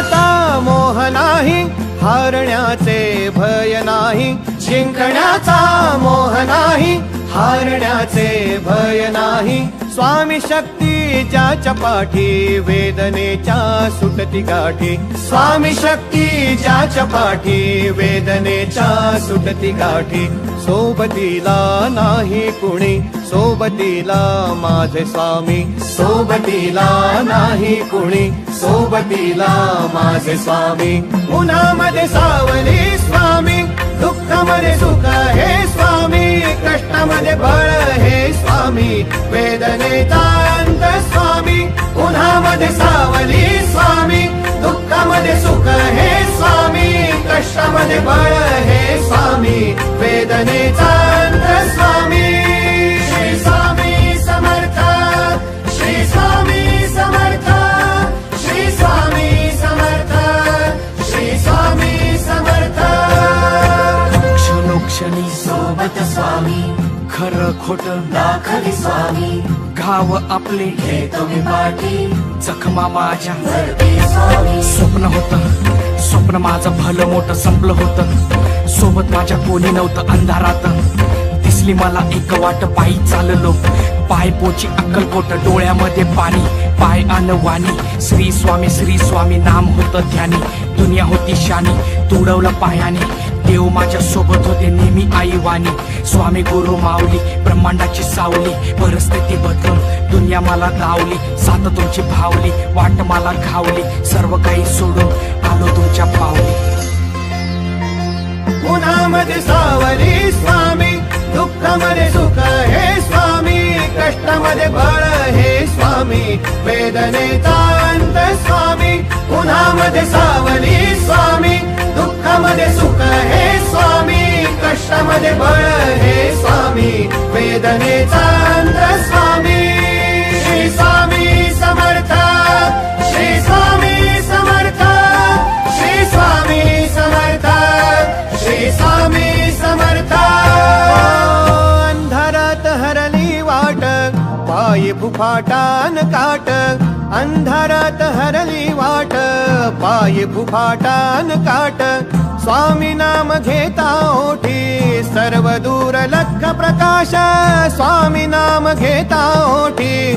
जिंकण्याचा मोह नाही, हारण्याचे भय नाही. जिंकण्याचा मोह नाही, हारण्याचे भय नाही. स्वामी शक्ती ज्याच्या पाठी, वेदनेच्या सुटती गाठी. स्वामी शक्ती ज्याच्या पाठी, वेदनेच्या सुटती गाठी. सोबतीला नाही कुणी, सोबतीला माझे स्वामी. सोबतीला नाही कुणी, सोबतीला माझे स्वामी. उन्हामध्ये सावली स्वामी, दुःखामध्ये सुख हे स्वामी. कष्टामध्ये बळ हे स्वामी, वेदनेचा अंत स्वामी. उन्हामध्ये सावली स्वामी, दुःखामध्ये सुख हे स्वामी. कष्टामध्ये बळ हे स्वामी, वेदनेचा अंत स्वामी. श्री स्वामी समर्थ, श्री स्वामी समर्थ, श्री स्वामी समर्थ, श्री स्वामी समर्थ. क्षणोक्षणी सोबत स्वामी, खरं खोट दाखली स्वामी. घाव आपले घेतो मी पाठी, जखमा माझ्या स्वामी. स्वप्न होतं, स्वप्न माझं भलं मोठं संपलं होतं. सोबत माझ्या कोणी नव्हतं अंधारात. दिसली मला एक वाट, पायी चाललो पाय पोची अक्कलकोट. डोळ्यामध्ये पाणी, पाय अनवाणी. श्री स्वामी नाम होतं ध्यानी. दुनिया होती शानी, तुडवलं पायाने. देव माझ्या सोबत होते नेहमी आईवानी. स्वामी गुरु माऊली, ब्रह्मांडाची सावली. परिस्थिती बदलून दुनिया मला धावली. साथ तुमची भावली, वाट मला घावली. सर्व काही सोडून आलो तुमच्या पावली. उन्हामध्ये सावली स्वामी, दुःखामध्ये सुख हे स्वामी. कष्टामध्ये बळ हे स्वामी, वेदनेचा अंत स्वामी. उन्हामध्ये सावली स्वामी, दुःखामध्ये सुख हे स्वामी. कष्टामध्ये बळ हे स्वामी, वेदनेचा अंत स्वामी. श्री स्वामी समर्थ, श्री स्वामी समर्थ, श्री स्वामी समर्थ, श्री स्वामी समर्थ. अंधारात हरली वाट, पायी फुफाटान काट. अंधारात हरली वाट, पायी फुफाटान काट. स्वामी नाम घेता ओठी, सर्व दूर लख प्रकाश. स्वामी नाम घेता ओठी.